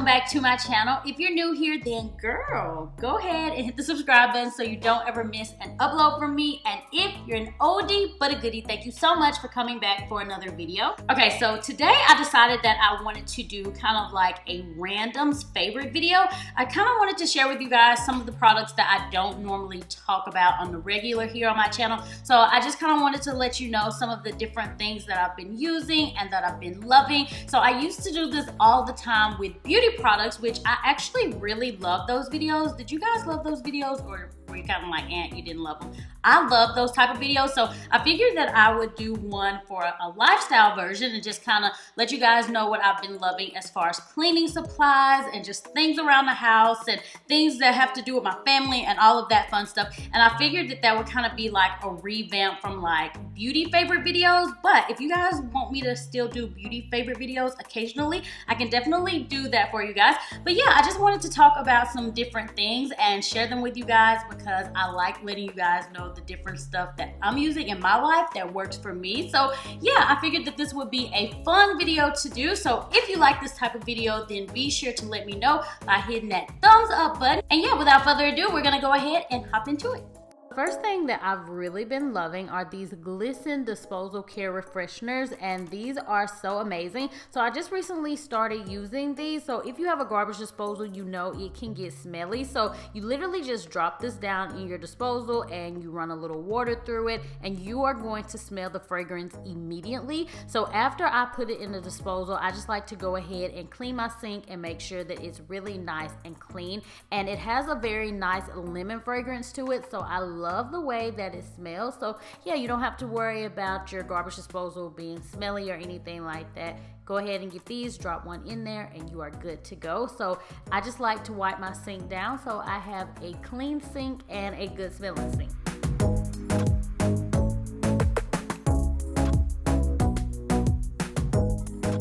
back to my channel. If you're new here, then girl, go ahead and hit the subscribe button so you don't ever miss an upload from me. And if you're an oldie but a goodie, thank you so much for coming back for another video. Okay, so today I decided that I wanted to do kind of like a random's favorite video. I kind of wanted to share with you guys some of the products that I don't normally talk about on the regular here on my channel. So I just kind of wanted to let you know some of the different things that I've been using and that I've been loving. So I used to do this all the time with beauty products, which I actually really love those videos. Did you guys love those videos, or were you kind of like, you didn't love them? I love those type of videos, so I figured that I would do one for a lifestyle version and just kind of let you guys know what I've been loving as far as cleaning supplies and just things around the house and things that have to do with my family and all of that fun stuff. And I figured that that would kind of be like a revamp from like beauty favorite videos. But if you guys want me to still do beauty favorite videos occasionally, I can definitely do that for you guys. But yeah, I just wanted to talk about some different things and share them with you guys because I like letting you guys know the different stuff that I'm using in my life that works for me. So yeah, I figured that this would be a fun video to do. So if you like this type of video, then be sure to let me know by hitting that thumbs up button. And yeah, without further ado, we're gonna go ahead and hop into it. First thing that I've really been loving are these Glisten disposal care refresheners, and these are so amazing. So I just recently started using these. So if you have a garbage disposal, you know it can get smelly. So you literally just drop this down in your disposal and you run a little water through it, and you are going to smell the fragrance immediately. So after I put it in the disposal, I just like to go ahead and clean my sink and make sure that it's really nice and clean. And it has a very nice lemon fragrance to it, so I love the way that it smells. So yeah, you don't have to worry about your garbage disposal being smelly or anything like that. Go ahead and get these, drop one in there, and you are good to go. So I just like to wipe my sink down so I have a clean sink and a good smelling sink.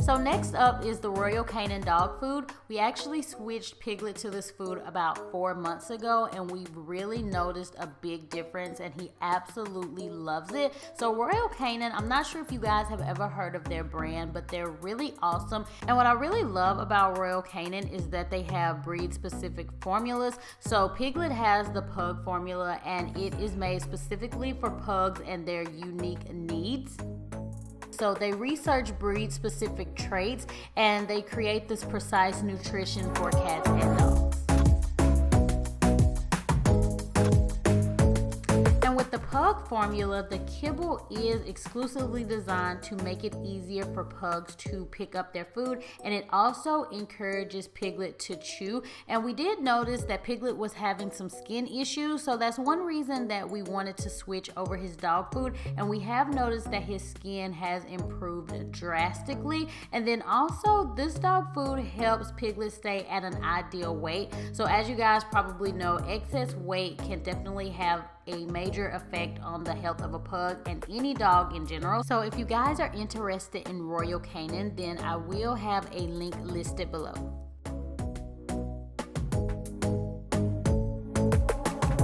So next up is the Royal Canin dog food. We actually switched Piglet to this food about 4 months ago, and we really noticed a big difference, and he absolutely loves it. So Royal Canin, I'm not sure if you guys have ever heard of their brand, but they're really awesome. And what I really love about Royal Canin is that they have breed specific formulas. So Piglet has the pug formula, and it is made specifically for pugs and their unique needs. So they research breed specific traits and they create this precise nutrition for cats and dogs. With the pug formula, the kibble is exclusively designed to make it easier for pugs to pick up their food, and it also encourages Piglet to chew. And we did notice that Piglet was having some skin issues, so that's one reason that we wanted to switch over his dog food. And we have noticed that his skin has improved drastically. And then also, this dog food helps Piglet stay at an ideal weight. So as you guys probably know, excess weight can definitely have a major effect on the health of a pug and any dog in general. So if you guys are interested in Royal Canin, then I will have a link listed below.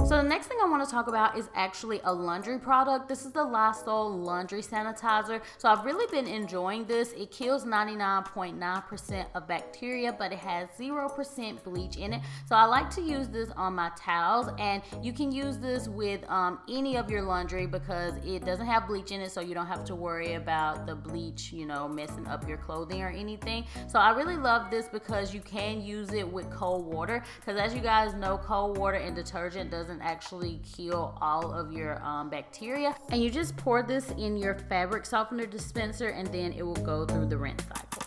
So the next thing I want to talk about is actually a laundry product. This is the Lysol laundry sanitizer. So I've really been enjoying this. It kills 99.9% of bacteria, but it has 0% bleach in it. So I like to use this on my towels, and you can use this with any of your laundry because it doesn't have bleach in it, so you don't have to worry about the bleach, messing up your clothing or anything. So I really love this because you can use it with cold water, because as you guys know, cold water and detergent doesn't actually kill all of your bacteria. And you just pour this in your fabric softener dispenser, and then it will go through the rinse cycle.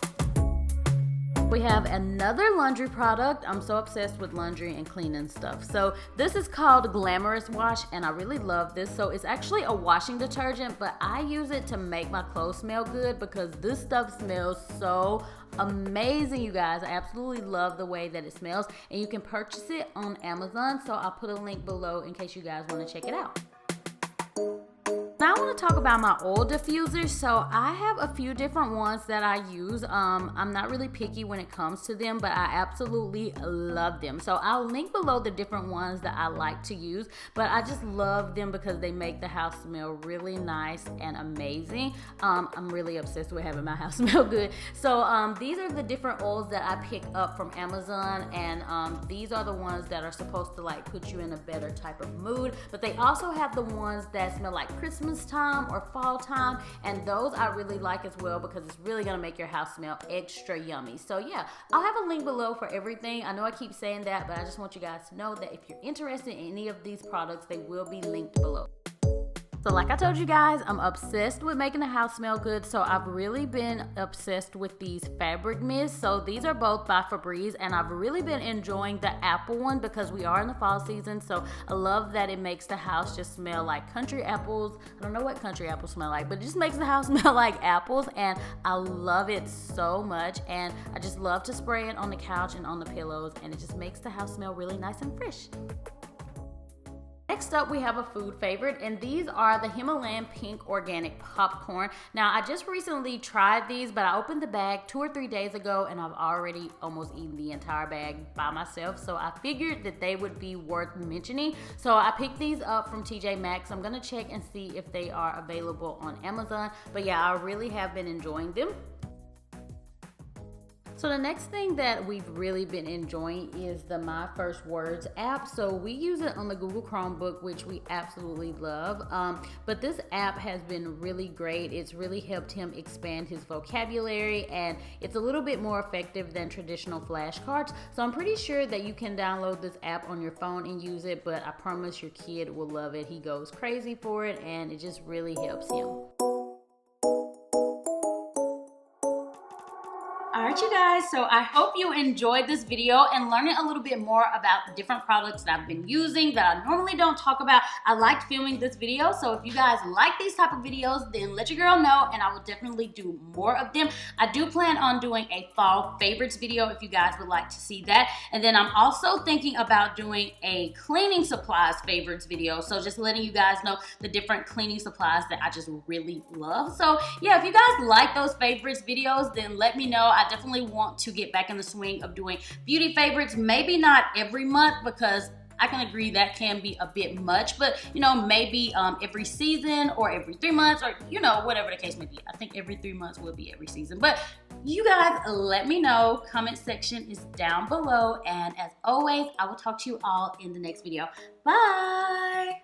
We have another laundry product. I'm so obsessed with laundry and cleaning stuff. So this is called Glamorous Wash, and I really love this. So it's actually a washing detergent, but I use it to make my clothes smell good because this stuff smells so amazing, you guys. I absolutely love the way that it smells, and you can purchase it on Amazon. So I'll put a link below in case you guys want to check it out. Now I want to talk about my oil diffusers. So I have a few different ones that I use. I'm not really picky when it comes to them, but I absolutely love them. So I'll link below the different ones that I like to use, but I just love them because they make the house smell really nice and amazing. I'm really obsessed with having my house smell good. So these are the different oils that I pick up from Amazon, and these are the ones that are supposed to like put you in a better type of mood, but they also have the ones that smell like Christmas time or fall time, and those I really like as well because it's really gonna make your house smell extra yummy. So yeah, I'll have a link below for everything. I know I keep saying that, but I just want you guys to know that if you're interested in any of these products, they will be linked below. So like I told you guys, I'm obsessed with making the house smell good. So I've really been obsessed with these fabric mists. So these are both by Febreze, and I've really been enjoying the apple one because we are in the fall season. So I love that it makes the house just smell like country apples. I don't know what country apples smell like, but it just makes the house smell like apples, and I love it so much. And I just love to spray it on the couch and on the pillows, and it just makes the house smell really nice and fresh. Next up, we have a food favorite, and these are the Himalayan pink organic popcorn. Now, I just recently tried these, but I opened the bag 2 or 3 days ago, and I've already almost eaten the entire bag by myself, so I figured that they would be worth mentioning. So I picked these up from TJ Maxx. I'm gonna check and see if they are available on Amazon, but yeah, I really have been enjoying them. So the next thing that we've really been enjoying is the My First Words app. So we use it on the Google Chromebook, which we absolutely love. But this app has been really great. It's really helped him expand his vocabulary, and it's a little bit more effective than traditional flashcards. So I'm pretty sure that you can download this app on your phone and use it, but I promise your kid will love it. He goes crazy for it, and it just really helps him. Alright you guys, so I hope you enjoyed this video and learning a little bit more about the different products that I've been using that I normally don't talk about. I liked filming this video, so if you guys like these type of videos, then let your girl know and I will definitely do more of them. I do plan on doing a fall favorites video if you guys would like to see that. And then I'm also thinking about doing a cleaning supplies favorites video, so just letting you guys know the different cleaning supplies that I just really love. So yeah, if you guys like those favorites videos, then let me know. I definitely want to get back in the swing of doing beauty favorites, maybe not every month because I can agree that can be a bit much, but you know, maybe every season or every 3 months, or you know, whatever the case may be. I think every 3 months will be every season, but you guys let me know. Comment section is down below, and as always, I will talk to you all in the next video. Bye.